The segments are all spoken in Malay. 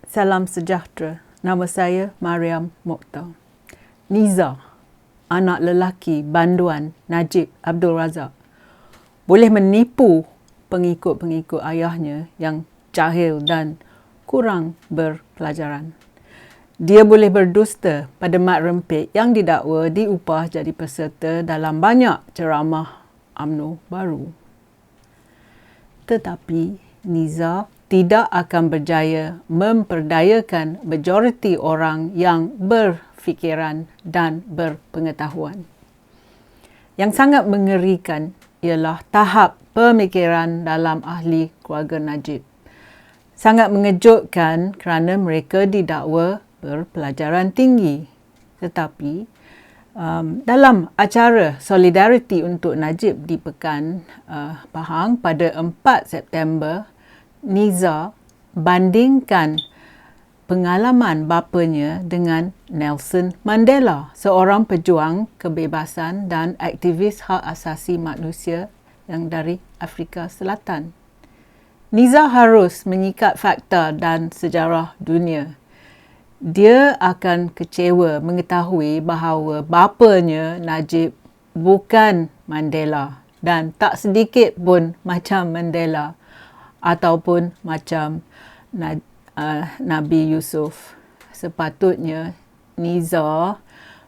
Salam sejahtera. Nama saya Mariam Mokhtar. Niza, anak lelaki banduan Najib Abdul Razak, boleh menipu pengikut-pengikut ayahnya yang jahil dan kurang berpelajaran. Dia boleh berdusta pada mat rempit yang didakwa diupah jadi peserta dalam banyak ceramah UMNO baru. Tetapi Niza tidak akan berjaya memperdayakan majoriti orang yang berfikiran dan berpengetahuan. Yang sangat mengerikan ialah tahap pemikiran dalam ahli keluarga Najib. Sangat mengejutkan kerana mereka didakwa berpelajaran tinggi. Tetapi dalam acara Solidariti untuk Najib di Pekan Pahang pada 4 September, Niza bandingkan pengalaman bapanya dengan Nelson Mandela, seorang pejuang kebebasan dan aktivis hak asasi manusia yang dari Afrika Selatan. Niza harus menyikat fakta dan sejarah dunia. Dia akan kecewa mengetahui bahawa bapanya Najib bukan Mandela dan tak sedikit pun macam Mandela ataupun macam Nabi Yusuf. Sepatutnya Niza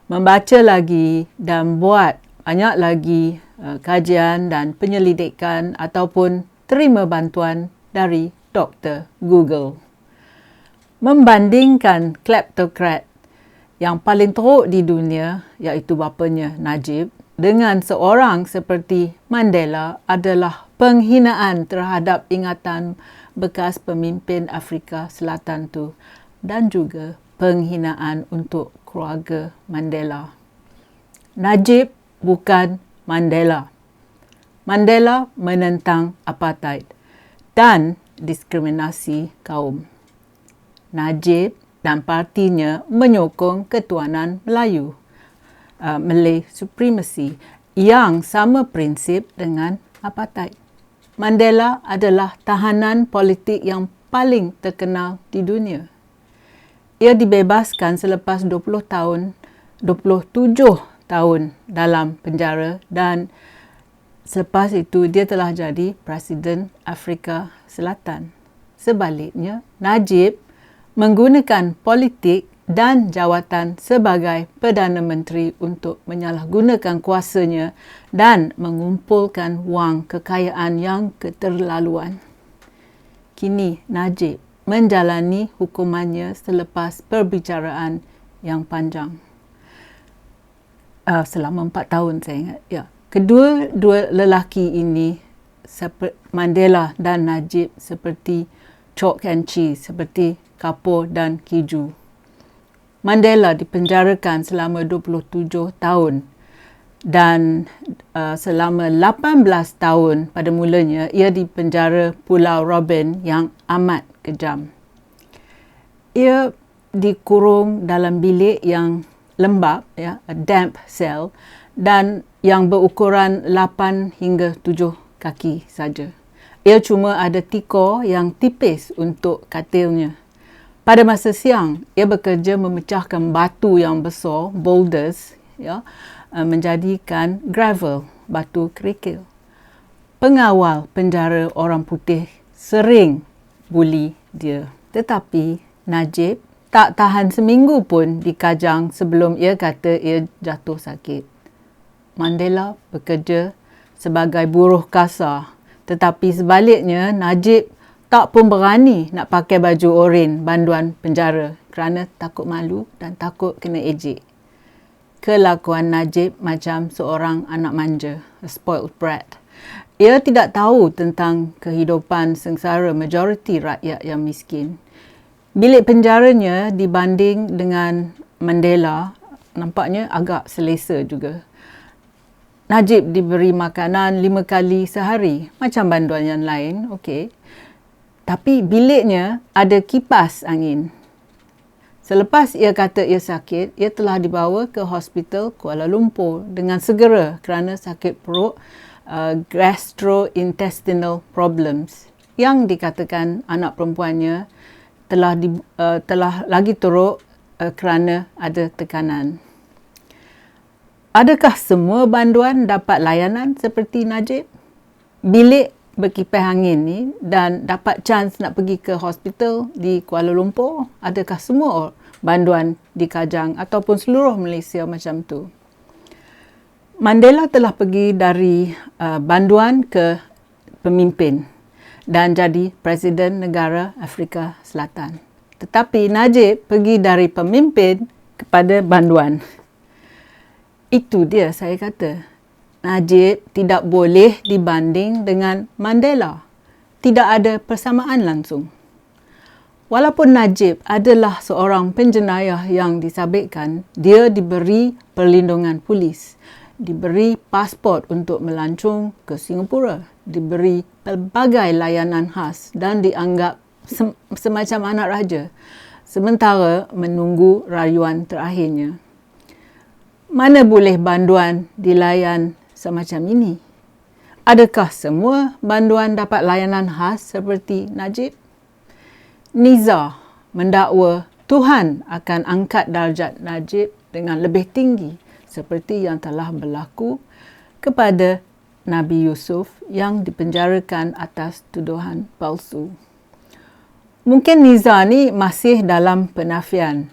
membaca lagi dan buat banyak lagi kajian dan penyelidikan ataupun terima bantuan dari Dr. Google. Membandingkan kleptokrat yang paling teruk di dunia, iaitu bapanya Najib, dengan seorang seperti Mandela adalah penghinaan terhadap ingatan bekas pemimpin Afrika Selatan tu dan juga penghinaan untuk keluarga Mandela. Najib bukan Mandela. Mandela menentang apartheid dan diskriminasi kaum. Najib dan partinya menyokong ketuanan Melayu, Malay Supremacy, yang sama prinsip dengan apartheid. Mandela adalah tahanan politik yang paling terkenal di dunia. Ia dibebaskan selepas 27 tahun dalam penjara dan selepas itu dia telah jadi Presiden Afrika Selatan. Sebaliknya, Najib menggunakan politik dan jawatan sebagai Perdana Menteri untuk menyalahgunakan kuasanya dan mengumpulkan wang kekayaan yang keterlaluan. Kini Najib menjalani hukumannya selepas perbicaraan yang panjang. Selama 4 tahun saya ingat. Ya. Kedua lelaki ini, Mandela dan Najib, seperti chalk and cheese, seperti kapur dan keju. Mandela dipenjarakan selama 27 tahun dan selama 18 tahun pada mulanya ia dipenjara Pulau Robben yang amat kejam. Ia dikurung dalam bilik yang lembap, a damp cell, dan yang berukuran 8 hingga 7 kaki saja. Ia cuma ada tikar yang tipis untuk katilnya. Pada masa siang, ia bekerja memecahkan batu yang besar, boulders, menjadikan gravel, batu kerikil. Pengawal penjara orang putih sering buli dia. Tetapi Najib tak tahan seminggu pun di kajang sebelum ia kata ia jatuh sakit. Mandela bekerja sebagai buruh kasar, tetapi sebaliknya Najib tak pun berani nak pakai baju oren banduan penjara kerana takut malu dan takut kena ejek. Kelakuan Najib macam seorang anak manja, a spoiled brat. Ia tidak tahu tentang kehidupan sengsara majoriti rakyat yang miskin. Bilik penjaranya dibanding dengan Mandela nampaknya agak selesa juga. Najib diberi makanan 5 kali sehari macam banduan yang lain, okey. Tapi biliknya ada kipas angin. Selepas ia kata ia sakit, ia telah dibawa ke Hospital Kuala Lumpur dengan segera kerana sakit perut, gastrointestinal problems, yang dikatakan anak perempuannya telah lagi teruk kerana ada tekanan. Adakah semua banduan dapat layanan seperti Najib? Bilik berkipas angin ni dan dapat chance nak pergi ke hospital di Kuala Lumpur, adakah semua banduan di Kajang ataupun seluruh Malaysia macam tu? Mandela telah pergi dari banduan ke pemimpin dan jadi Presiden negara Afrika Selatan. Tetapi Najib pergi dari pemimpin kepada banduan. Itu dia saya kata. Najib tidak boleh dibanding dengan Mandela. Tidak ada persamaan langsung. Walaupun Najib adalah seorang penjenayah yang disabitkan, dia diberi perlindungan polis, diberi pasport untuk melancong ke Singapura, diberi pelbagai layanan khas dan dianggap semacam anak raja, sementara menunggu rayuan terakhirnya. Mana boleh banduan dilayan semacam ini? Adakah semua banduan dapat layanan khas seperti Najib? Niza mendakwa Tuhan akan angkat darjat Najib dengan lebih tinggi seperti yang telah berlaku kepada Nabi Yusuf yang dipenjarakan atas tuduhan palsu. Mungkin Niza ni masih dalam penafian.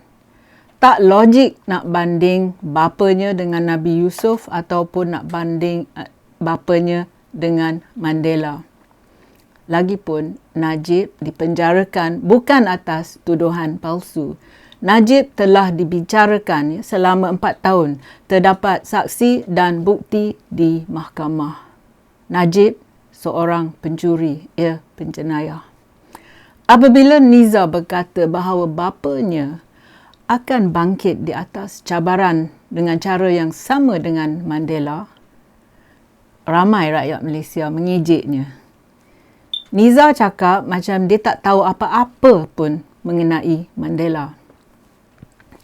Tak logik nak banding bapanya dengan Nabi Yusuf ataupun nak banding bapanya dengan Mandela. Lagipun, Najib dipenjarakan bukan atas tuduhan palsu. Najib telah dibicarakan selama 4 tahun. Terdapat saksi dan bukti di mahkamah. Najib seorang pencuri, ia penjenayah. Apabila Niza berkata bahawa bapanya akan bangkit di atas cabaran dengan cara yang sama dengan Mandela, ramai rakyat Malaysia mengejeknya. Niza cakap macam dia tak tahu apa-apa pun mengenai Mandela.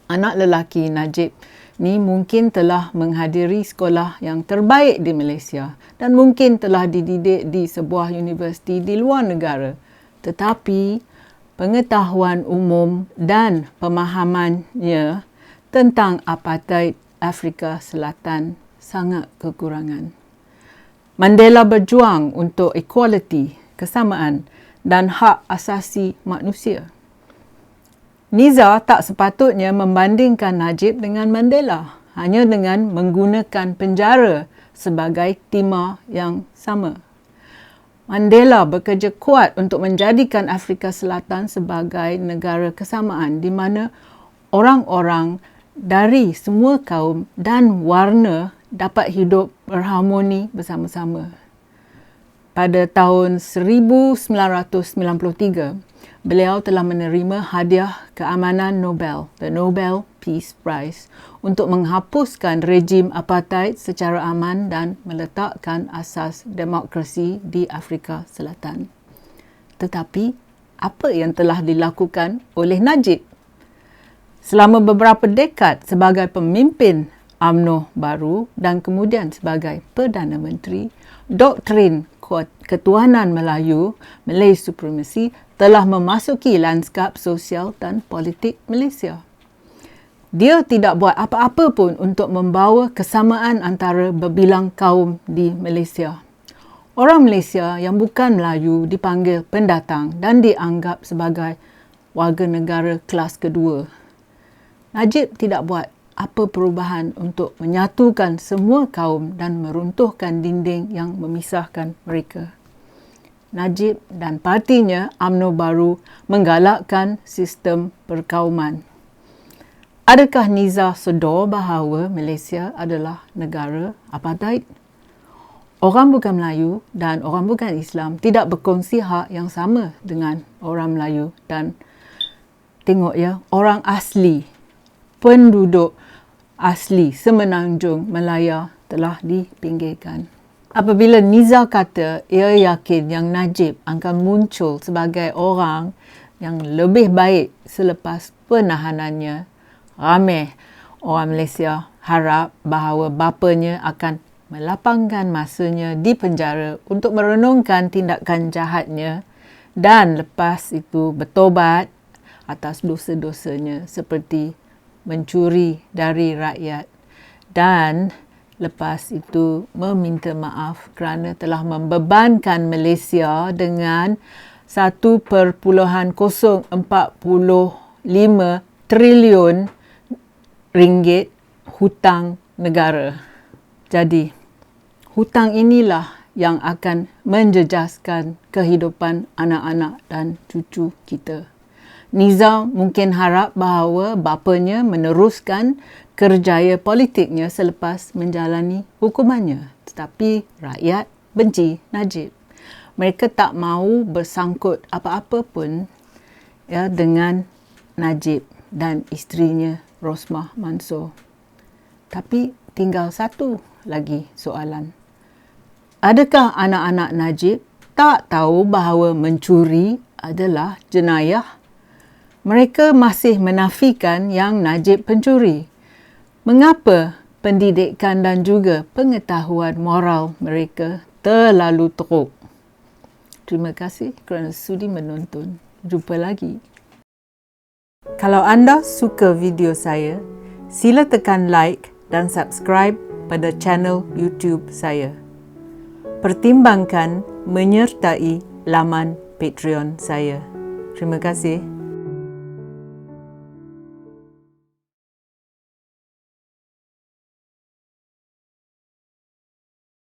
Anak lelaki Najib ni mungkin telah menghadiri sekolah yang terbaik di Malaysia dan mungkin telah dididik di sebuah universiti di luar negara. Tetapi pengetahuan umum dan pemahamannya tentang apartheid Afrika Selatan sangat kekurangan. Mandela berjuang untuk equality, kesamaan dan hak asasi manusia. Niza tak sepatutnya membandingkan Najib dengan Mandela hanya dengan menggunakan penjara sebagai timah yang sama. Mandela bekerja kuat untuk menjadikan Afrika Selatan sebagai negara kesamaan di mana orang-orang dari semua kaum dan warna dapat hidup berharmoni bersama-sama. Pada tahun 1993, beliau telah menerima hadiah keamanan Nobel, the Nobel Peace Prize, untuk menghapuskan rejim apartheid secara aman dan meletakkan asas demokrasi di Afrika Selatan. Tetapi, apa yang telah dilakukan oleh Najib? Selama beberapa dekad sebagai pemimpin UMNO baru dan kemudian sebagai Perdana Menteri, doktrin ketuhanan Melayu, Malay Supremacy, telah memasuki lanskap sosial dan politik Malaysia. Dia tidak buat apa-apa pun untuk membawa kesamaan antara berbilang kaum di Malaysia. Orang Malaysia yang bukan Melayu dipanggil pendatang dan dianggap sebagai warga negara kelas kedua. Najib tidak buat apa perubahan untuk menyatukan semua kaum dan meruntuhkan dinding yang memisahkan mereka. Najib dan partinya UMNO baru menggalakkan sistem perkauman. Adakah Niza sedar bahawa Malaysia adalah negara apartheid? Orang bukan Melayu dan orang bukan Islam tidak berkongsi hak yang sama dengan orang Melayu dan tengok ya, orang asli, penduduk asli Semenanjung Melaya telah dipinggirkan. Apabila Niza kata ia yakin yang Najib akan muncul sebagai orang yang lebih baik selepas penahanannya, ramai orang Malaysia harap bahawa bapanya akan melapangkan masanya di penjara untuk merenungkan tindakan jahatnya dan lepas itu bertobat atas dosa-dosanya seperti mencuri dari rakyat dan lepas itu meminta maaf kerana telah membebankan Malaysia dengan 1.045 triliun ringgit hutang negara. Jadi, hutang inilah yang akan menjejaskan kehidupan anak-anak dan cucu kita. Nizam mungkin harap bahawa bapanya meneruskan kerjaya politiknya selepas menjalani hukumannya. Tetapi rakyat benci Najib. Mereka tak mahu bersangkut apa-apa pun dengan Najib dan isterinya Rosmah Mansor. Tapi tinggal satu lagi soalan. Adakah anak-anak Najib tak tahu bahawa mencuri adalah jenayah? Mereka masih menafikan yang Najib pencuri. Mengapa pendidikan dan juga pengetahuan moral mereka terlalu teruk? Terima kasih kerana sudi menonton. Jumpa lagi. Kalau anda suka video saya, sila tekan like dan subscribe pada channel YouTube saya. Pertimbangkan menyertai laman Patreon saya. Terima kasih.